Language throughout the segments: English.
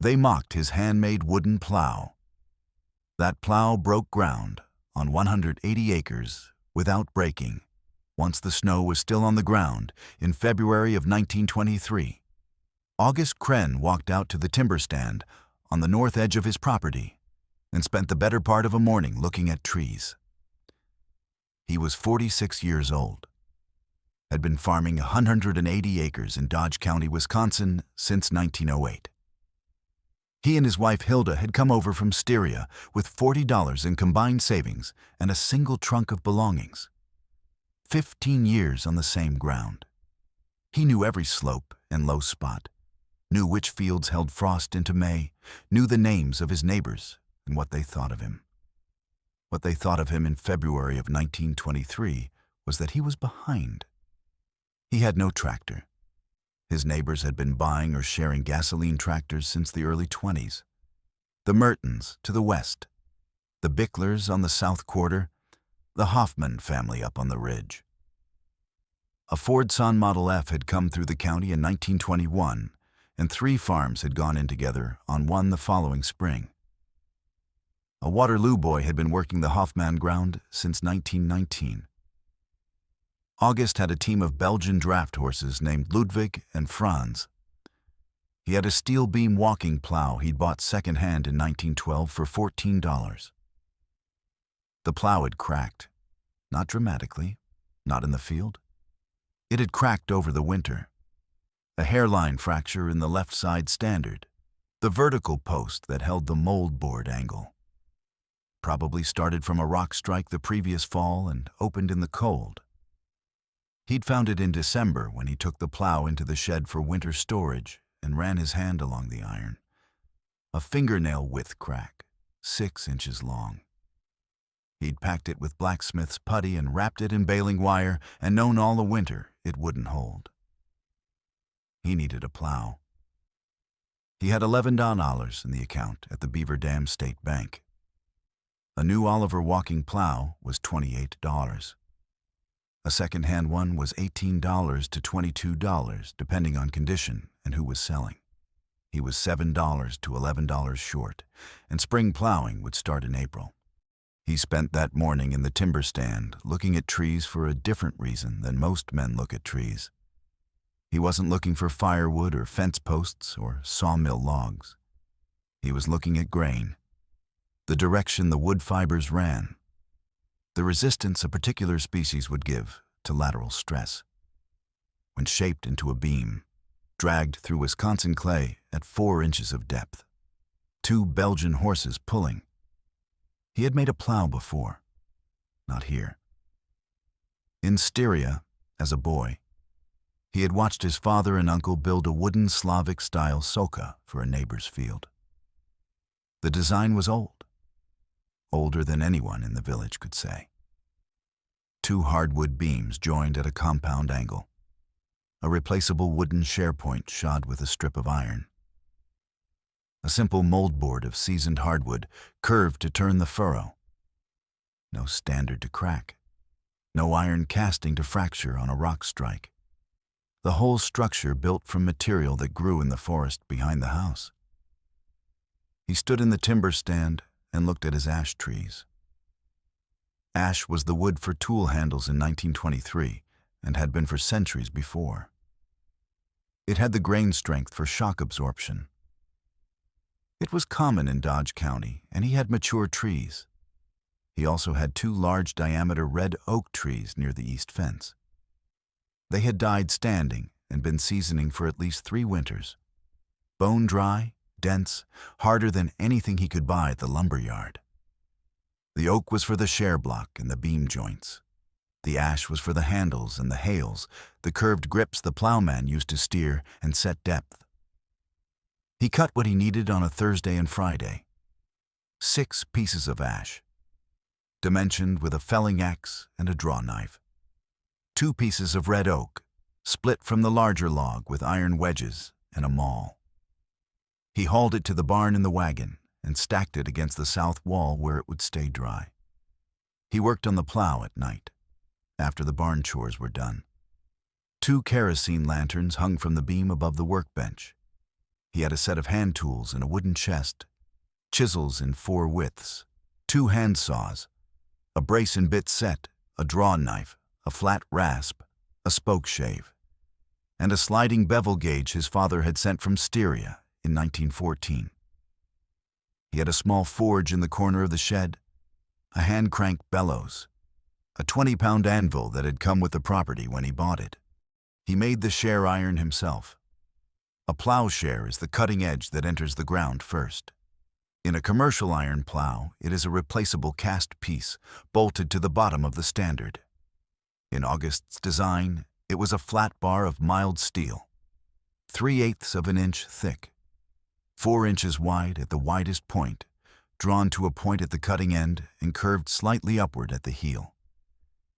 They mocked his handmade wooden plow. That plow broke ground on 180 acres without breaking, once the snow was still on the ground in February of 1923. August Kren walked out to the timber stand on the north edge of his property and spent the better part of a morning looking at trees. He was 46 years old, had been farming 180 acres in Dodge County, Wisconsin since 1908. He and his wife Hilda had come over from Styria with $40 in combined savings and a single trunk of belongings. 15 years on the same ground. He knew every slope and low spot, knew which fields held frost into May, knew the names of his neighbors and what they thought of him. What they thought of him in February of 1923 was that he was behind. He had no tractor. His neighbors had been buying or sharing gasoline tractors since the early 20s. The Mertens to the west, the Bicklers on the south quarter, the Hoffman family up on the ridge. A Ford Son Model F had come through the county in 1921, and 3 farms had gone in together on one the following spring. A Waterloo boy had been working the Hoffman ground since 1919. August had a team of Belgian draft horses named Ludwig and Franz. He had a steel beam walking plow he'd bought secondhand in 1912 for $14. The plow had cracked, not dramatically, not in the field. It had cracked over the winter. A hairline fracture in the left side standard, the vertical post that held the mold board angle. Probably started from a rock strike the previous fall and opened in the cold. He'd found it in December when he took the plow into the shed for winter storage and ran his hand along the iron. A fingernail-width crack, 6 inches long. He'd packed it with blacksmith's putty and wrapped it in baling wire and known all the winter it wouldn't hold. He needed a plow. He had $11 in the account at the Beaver Dam State Bank. A new Oliver walking plow was $28. A second-hand one was $18 to $22, depending on condition and who was selling. He was $7 to $11 short, and spring plowing would start in April. He spent that morning in the timber stand looking at trees for a different reason than most men look at trees. He wasn't looking for firewood or fence posts or sawmill logs. He was looking at grain, the direction the wood fibers ran, the resistance a particular species would give to lateral stress. When shaped into a beam, dragged through Wisconsin clay at 4 inches of depth, 2 Belgian horses pulling. He had made a plow before, not here. In Styria, as a boy, he had watched his father and uncle build a wooden Slavic-style soka for a neighbor's field. The design was old, older than anyone in the village could say. 2 hardwood beams joined at a compound angle, a replaceable wooden share point shod with a strip of iron. A simple mold board of seasoned hardwood curved to turn the furrow. No standard to crack, no iron casting to fracture on a rock strike. The whole structure built from material that grew in the forest behind the house. He stood in the timber stand and looked at his ash trees. Ash was the wood for tool handles in 1923 and had been for centuries before. It had the grain strength for shock absorption. It was common in Dodge County, and he had mature trees. He also had 2 large diameter red oak trees near the east fence. They had died standing and been seasoning for at least 3 winters. Bone dry, dense, harder than anything he could buy at the lumber yard. The oak was for the share block and the beam joints. The ash was for the handles and the hales, the curved grips the plowman used to steer and set depth. He cut what he needed on a Thursday and Friday. 6 pieces of ash, dimensioned with a felling axe and a draw knife. 2 pieces of red oak, split from the larger log with iron wedges and a maul. He hauled it to the barn in the wagon and stacked it against the south wall where it would stay dry. He worked on the plow at night, after the barn chores were done. 2 kerosene lanterns hung from the beam above the workbench. He had a set of hand tools in a wooden chest, chisels in 4 widths, 2 hand saws, a brace and bit set, a draw knife, a flat rasp, a spoke shave, and a sliding bevel gauge his father had sent from Styria in 1914. He had a small forge in the corner of the shed, a hand-crank bellows, a 20-pound anvil that had come with the property when he bought it. He made the share iron himself. A plow share is the cutting edge that enters the ground first. In a commercial iron plow, it is a replaceable cast piece bolted to the bottom of the standard. In August's design, it was a flat bar of mild steel, 3/8 of an inch thick, 4 inches wide at the widest point, drawn to a point at the cutting end and curved slightly upward at the heel.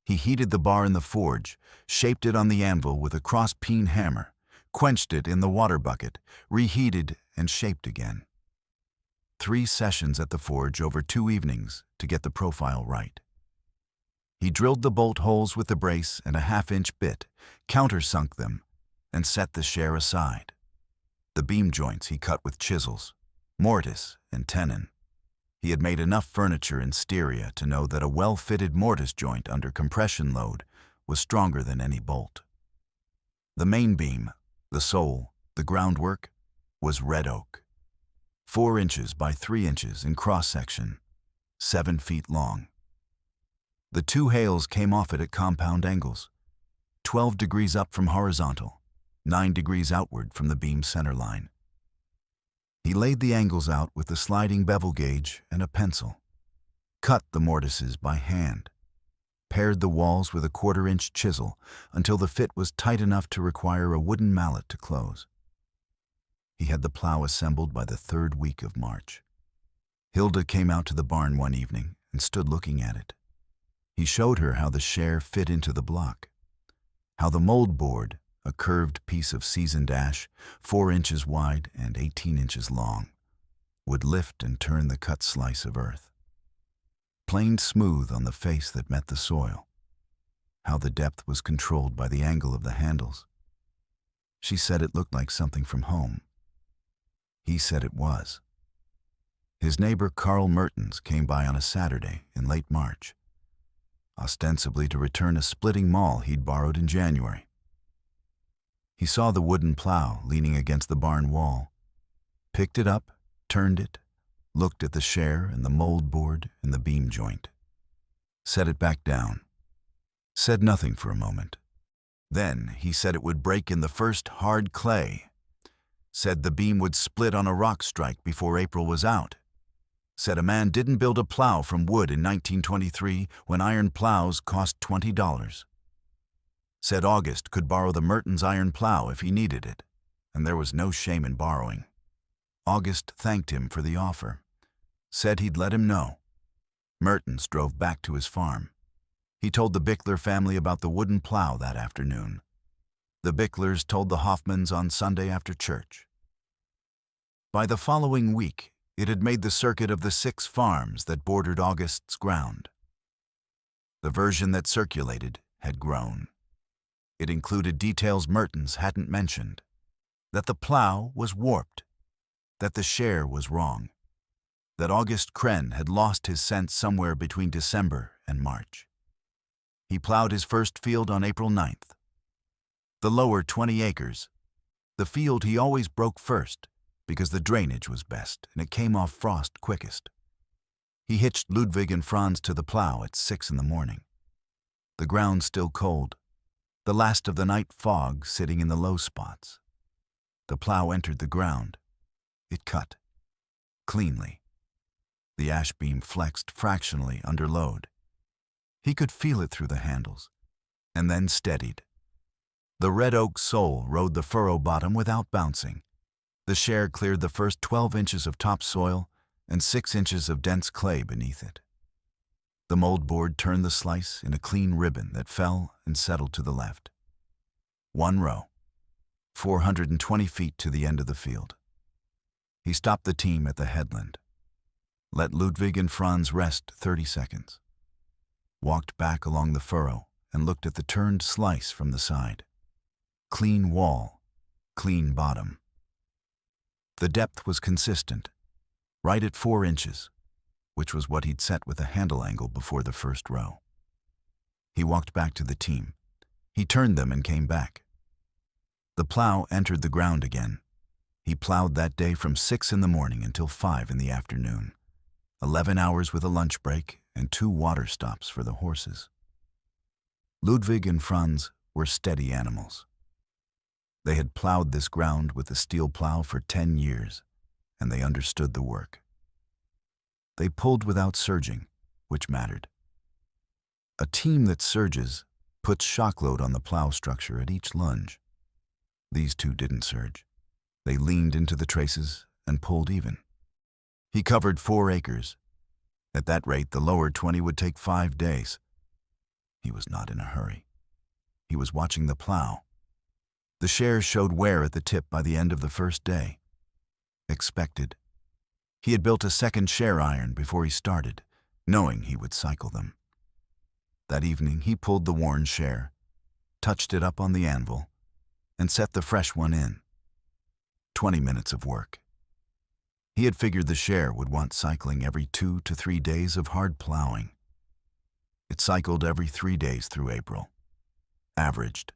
He heated the bar in the forge, shaped it on the anvil with a cross-peen hammer, quenched it in the water bucket, reheated, and shaped again. 3 sessions at the forge over 2 evenings to get the profile right. He drilled the bolt holes with the brace and a 1/2-inch bit, countersunk them, and set the share aside. The beam joints he cut with chisels, mortise, and tenon. He had made enough furniture in Styria to know that a well-fitted mortise joint under compression load was stronger than any bolt. The main beam, the sole, the groundwork, was red oak, 4 inches by 3 inches in cross-section, 7 feet long. The 2 hales came off it at compound angles, 12 degrees up from horizontal, 9 degrees outward from the beam center line. He laid the angles out with the sliding bevel gauge and a pencil, cut the mortises by hand, pared the walls with a 1/4-inch chisel until the fit was tight enough to require a wooden mallet to close. He had the plow assembled by the 3rd week of March. Hilda came out to the barn one evening and stood looking at it. He showed her how the share fit into the block, how the mold board, a curved piece of seasoned ash, 4 inches wide and 18 inches long, would lift and turn the cut slice of earth. Planed smooth on the face that met the soil, how the depth was controlled by the angle of the handles. She said it looked like something from home. He said it was. His neighbor Carl Mertens came by on a Saturday in late March, ostensibly to return a splitting maul he'd borrowed in January. He saw the wooden plow leaning against the barn wall, picked it up, turned it, looked at the share and the mold board and the beam joint, set it back down, said nothing for a moment. Then he said it would break in the first hard clay, said the beam would split on a rock strike before April was out, said a man didn't build a plow from wood in 1923 when iron plows cost $20. Said August could borrow the Mertens iron plow if he needed it, and there was no shame in borrowing. August thanked him for the offer, said he'd let him know. Mertens drove back to his farm. He told the Bickler family about the wooden plow that afternoon. The Bicklers told the Hoffmans on Sunday after church. By the following week, it had made the circuit of the 6 farms that bordered August's ground. The version that circulated had grown. It included details Mertens hadn't mentioned, that the plow was warped, that the share was wrong, that August Krenn had lost his sense somewhere between December and March. He plowed his first field on April 9th. The lower 20 acres, the field he always broke first because the drainage was best and it came off frost quickest. He hitched Ludwig and Franz to the plow at 6 in the morning. The ground still cold, the last of the night fog sitting in the low spots. The plow entered the ground. It cut, cleanly. The ash beam flexed fractionally under load. He could feel it through the handles, and then steadied. The red oak sole rode the furrow bottom without bouncing. The share cleared the first 12 inches of topsoil and 6 inches of dense clay beneath it. The mold board turned the slice in a clean ribbon that fell and settled to the left. 1 row, 420 feet to the end of the field. He stopped the team at the headland, let Ludwig and Franz rest 30 seconds, walked back along the furrow and looked at the turned slice from the side. Clean wall, clean bottom. The depth was consistent, right at 4 inches, which was what he'd set with a handle angle before the first row. He walked back to the team. He turned them and came back. The plow entered the ground again. He plowed that day from 6 in the morning until 5 in the afternoon. 11 hours with a lunch break and 2 water stops for the horses. Ludwig and Franz were steady animals. They had plowed this ground with the steel plow for 10 years, and they understood the work. They pulled without surging, which mattered. A team that surges puts shock load on the plow structure at each lunge. These two didn't surge. They leaned into the traces and pulled even. He covered 4 acres. At that rate, the lower 20 would take 5 days. He was not in a hurry. He was watching the plow. The shares showed wear at the tip by the end of the first day. Expected. He had built a second share iron before he started, knowing he would cycle them. That evening, he pulled the worn share, touched it up on the anvil, and set the fresh one in. 20 minutes of work. He had figured the share would want cycling every 2 to 3 days of hard plowing. It cycled every 3 days through April. Averaged.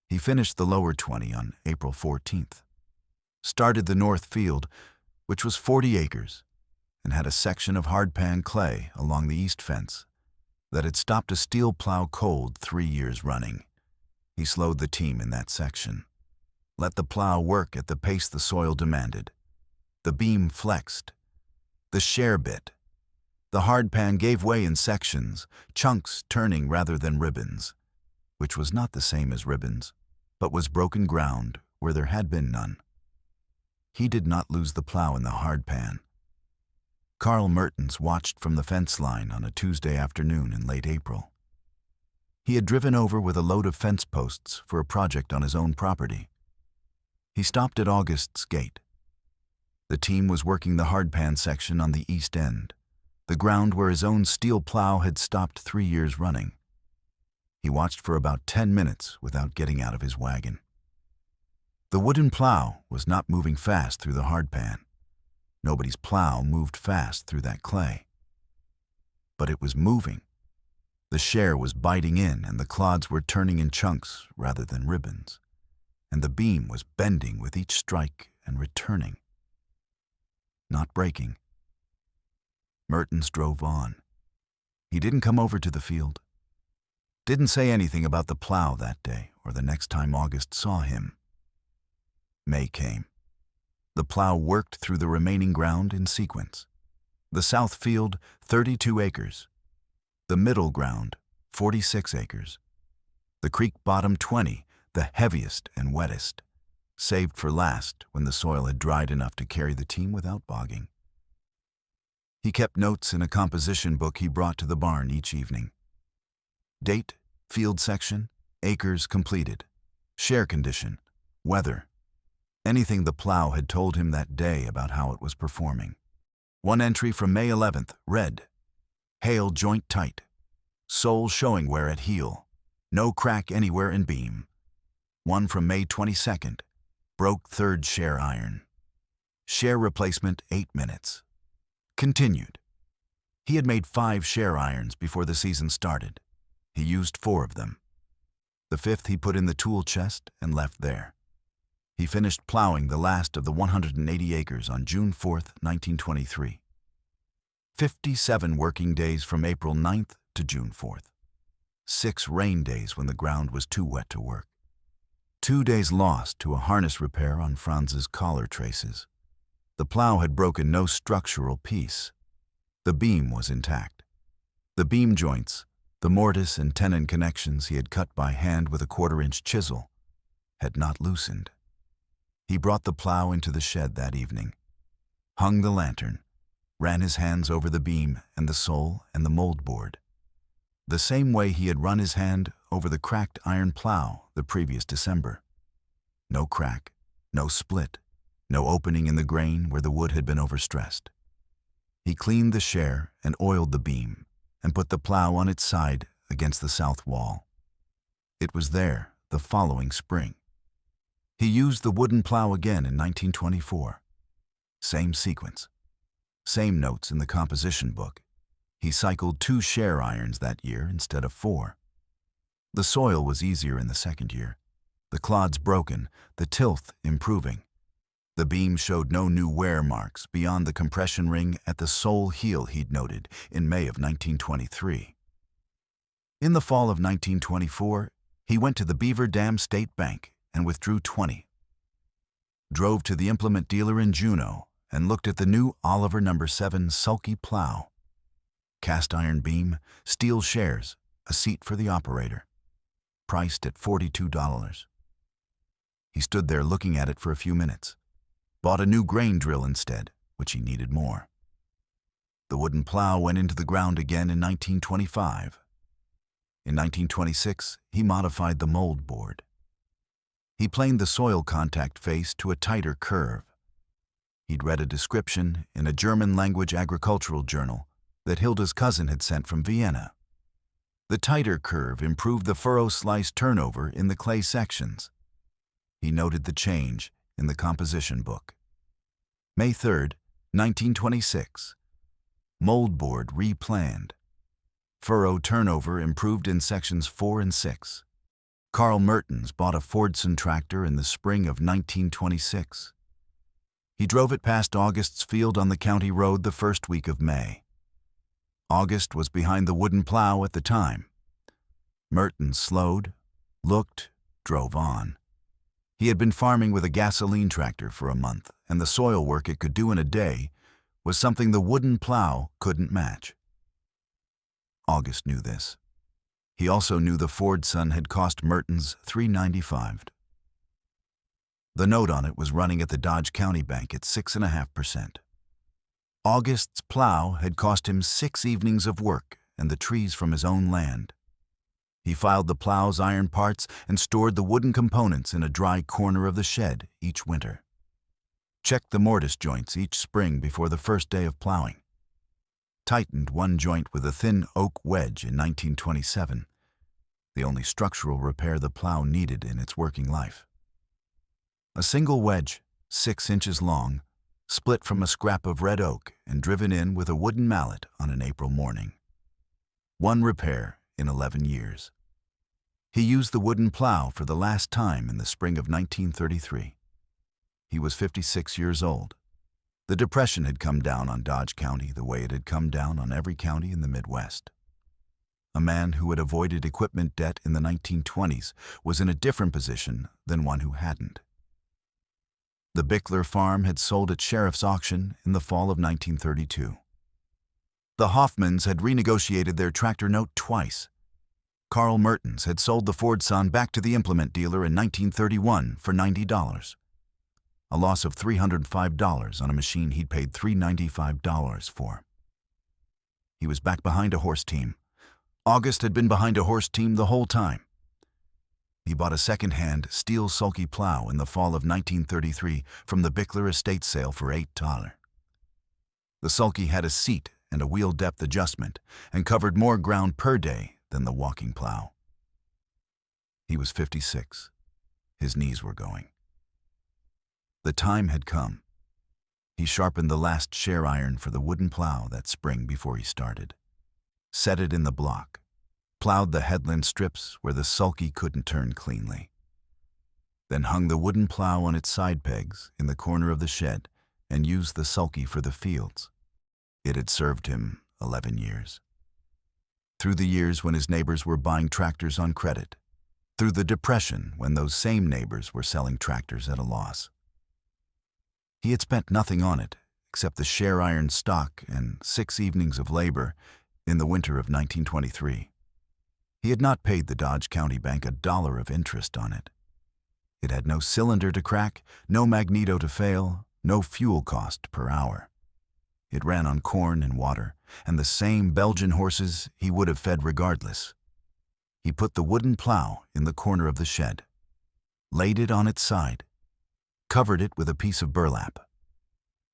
He finished the lower 20 on April 14th. Started the north field, which was 40 acres, and had a section of hardpan clay along the east fence that had stopped a steel plow cold 3 years running. He slowed the team in that section. Let the plow work at the pace the soil demanded. The beam flexed. The share bit. The hardpan gave way in sections, chunks turning rather than ribbons, which was not the same as ribbons, but was broken ground where there had been none. He did not lose the plow in the hardpan. Carl Mertens watched from the fence line on a Tuesday afternoon in late April. He had driven over with a load of fence posts for a project on his own property. He stopped at August's gate. The team was working the hardpan section on the east end, the ground where his own steel plow had stopped 3 years running. He watched for about 10 minutes without getting out of his wagon. The wooden plow was not moving fast through the hardpan. Nobody's plow moved fast through that clay. But it was moving. The share was biting in, and the clods were turning in chunks rather than ribbons, and the beam was bending with each strike and returning. Not breaking. Mertens drove on. He didn't come over to the field. Didn't say anything about the plow that day or the next time August saw him. May came. The plow worked through the remaining ground in sequence. The south field, 32 acres. The middle ground, 46 acres. The creek bottom, 20, the heaviest and wettest, saved for last when the soil had dried enough to carry the team without bogging. He kept notes in a composition book he brought to the barn each evening. Date, field section, acres completed, share condition, weather, anything the plow had told him that day about how it was performing. One entry from May 11th read, "Hail joint tight, sole showing wear at heel, no crack anywhere in beam." One from May 22nd, broke third share iron. Share replacement 8 minutes. Continued. He had made 5 share irons before the season started. He used 4 of them. The 5th he put in the tool chest and left there. He finished plowing the last of the 180 acres on June 4th, 1923. 57 working days from April 9th to June 4th. 6 rain days when the ground was too wet to work. 2 days lost to a harness repair on Franz's collar traces. The plow had broken no structural piece. The beam was intact. The beam joints, the mortise and tenon connections he had cut by hand with a 1/4-inch chisel, had not loosened. He brought the plow into the shed that evening, hung the lantern, ran his hands over the beam and the sole and the mold board, the same way he had run his hand over the cracked iron plow the previous December. No crack, no split, no opening in the grain where the wood had been overstressed. He cleaned the share and oiled the beam and put the plow on its side against the south wall. It was there the following spring. He used the wooden plow again in 1924. Same sequence. Same notes in the composition book. He cycled 2 share irons that year instead of 4. The soil was easier in the second year. The clods broken, the tilth improving. The beam showed no new wear marks beyond the compression ring at the sole heel he'd noted in May of 1923. In the fall of 1924, he went to the Beaver Dam State Bank and withdrew 20. Drove to the implement dealer in Juneau and looked at the new Oliver No. 7 sulky plow. Cast iron beam, steel shares, a seat for the operator. Priced at $42. He stood there looking at it for a few minutes. Bought a new grain drill instead, which he needed more. The wooden plow went into the ground again in 1925. In 1926, he modified the mold board. He planed the soil contact face to a tighter curve. He'd read a description in a German-language agricultural journal that Hilda's cousin had sent from Vienna. The tighter curve improved the furrow slice turnover in the clay sections. He noted the change in the composition book. May 3, 1926. Mold board replanned. Furrow turnover improved in sections 4 and 6. Carl Mertens bought a Fordson tractor in the spring of 1926. He drove it past August's field on the county road the first week of May. August was behind the wooden plow at the time. Mertens slowed, looked, drove on. He had been farming with a gasoline tractor for a month, and the soil work it could do in a day was something the wooden plow couldn't match. August knew this. He also knew the Fordson had cost Mertens $395. The note on it was running at the Dodge County Bank at 6.5%. August's plow had cost him 6 evenings of work and the trees from his own land. He filed the plow's iron parts and stored the wooden components in a dry corner of the shed each winter. Checked the mortise joints each spring before the first day of plowing. Tightened one joint with a thin oak wedge in 1927, the only structural repair the plow needed in its working life. A single wedge, 6 inches long, split from a scrap of red oak and driven in with a wooden mallet on an April morning. One repair in 11 years. He used the wooden plow for the last time in the spring of 1933. He was 56 years old. The Depression had come down on Dodge County the way it had come down on every county in the Midwest. A man who had avoided equipment debt in the 1920s was in a different position than one who hadn't. The Bickler farm had sold at sheriff's auction in the fall of 1932. The Hoffmans had renegotiated their tractor note twice. Carl Mertens had sold the Fordson back to the implement dealer in 1931 for $90. A loss of $305 on a machine he'd paid $395 for. He was back behind a horse team. August had been behind a horse team the whole time. He bought a second-hand steel sulky plow in the fall of 1933 from the Bickler estate sale for $8. The sulky had a seat and a wheel depth adjustment and covered more ground per day than the walking plow. He was 56. His knees were going. The time had come. He sharpened the last share iron for the wooden plow that spring before he started. Set it in the block. Plowed the headland strips where the sulky couldn't turn cleanly. Then hung the wooden plow on its side pegs in the corner of the shed and used the sulky for the fields. It had served him 11 years. Through the years when his neighbors were buying tractors on credit. Through the Depression when those same neighbors were selling tractors at a loss. He had spent nothing on it except the share iron stock and 6 evenings of labor in the winter of 1923. He had not paid the Dodge County Bank $1 of interest on it. It had no cylinder to crack, no magneto to fail, no fuel cost per hour. It ran on corn and water, and the same Belgian horses he would have fed regardless. He put the wooden plow in the corner of the shed, laid it on its side, covered it with a piece of burlap.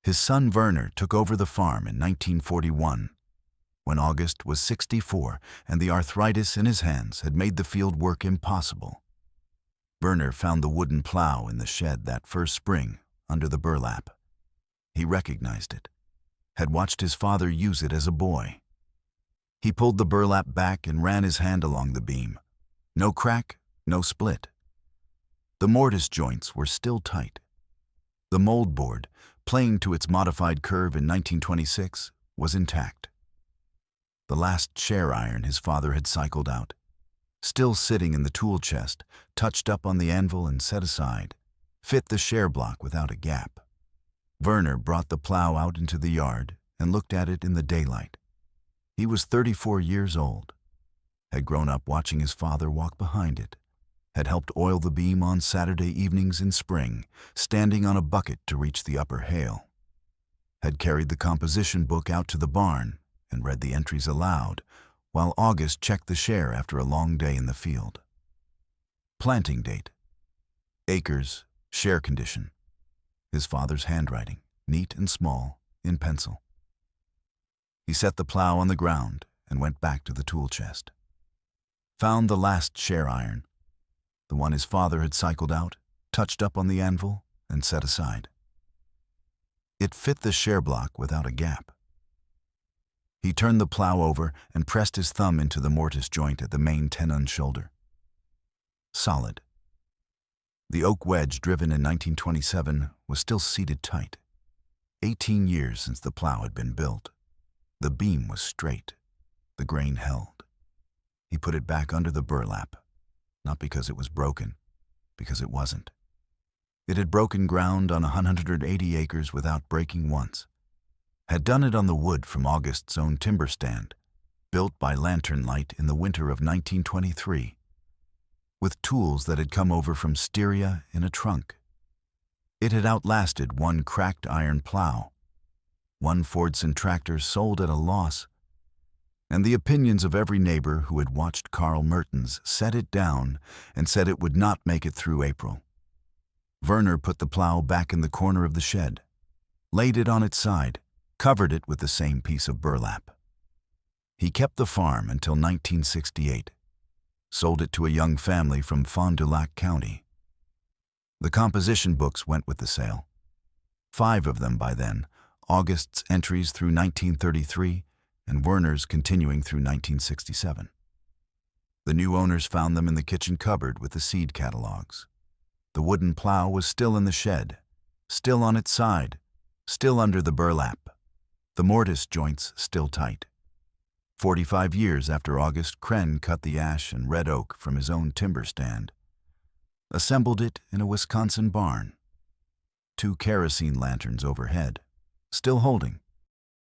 His son Werner took over the farm in 1941, when August was 64 and the arthritis in his hands had made the field work impossible. Werner found the wooden plow in the shed that first spring under the burlap. He recognized it, had watched his father use it as a boy. He pulled the burlap back and ran his hand along the beam. No crack, no split. The mortise joints were still tight. The mold board, planed to its modified curve in 1926, was intact. The last share iron his father had cycled out, still sitting in the tool chest, touched up on the anvil and set aside, fit the share block without a gap. Werner brought the plow out into the yard and looked at it in the daylight. He was 34 years old, had grown up watching his father walk behind it, had helped oil the beam on Saturday evenings in spring, standing on a bucket to reach the upper hail, had carried the composition book out to the barn and read the entries aloud, while August checked the share after a long day in the field. Planting date, acres, share condition, his father's handwriting, neat and small, in pencil. He set the plow on the ground and went back to the tool chest. Found the last share iron, the one his father had cycled out, touched up on the anvil, and set aside. It fit the share block without a gap. He turned the plow over and pressed his thumb into the mortise joint at the main tenon shoulder. Solid. The oak wedge driven in 1927 was still seated tight. 18 years since the plow had been built. The beam was straight. The grain held. He put it back under the burlap, not because it was broken, because it wasn't. It had broken ground on 180 acres without breaking once. Had done it on the wood from August's own timber stand, built by lantern light in the winter of 1923, with tools that had come over from Styria in a trunk. It had outlasted one cracked iron plow, one Fordson tractor sold at a loss, and the opinions of every neighbor who had watched Carl Mertens set it down and said it would not make it through April. Werner put the plow back in the corner of the shed, laid it on its side, covered it with the same piece of burlap. He kept the farm until 1968, sold it to a young family from Fond du Lac County. The composition books went with the sale. 5 of them by then, August's entries through 1933 and Werner's continuing through 1967. The new owners found them in the kitchen cupboard with the seed catalogs. The wooden plow was still in the shed, still on its side, still under the burlap, the mortise joints still tight. 45 years after August Kren cut the ash and red oak from his own timber stand, assembled it in a Wisconsin barn. 2 kerosene lanterns overhead, still holding,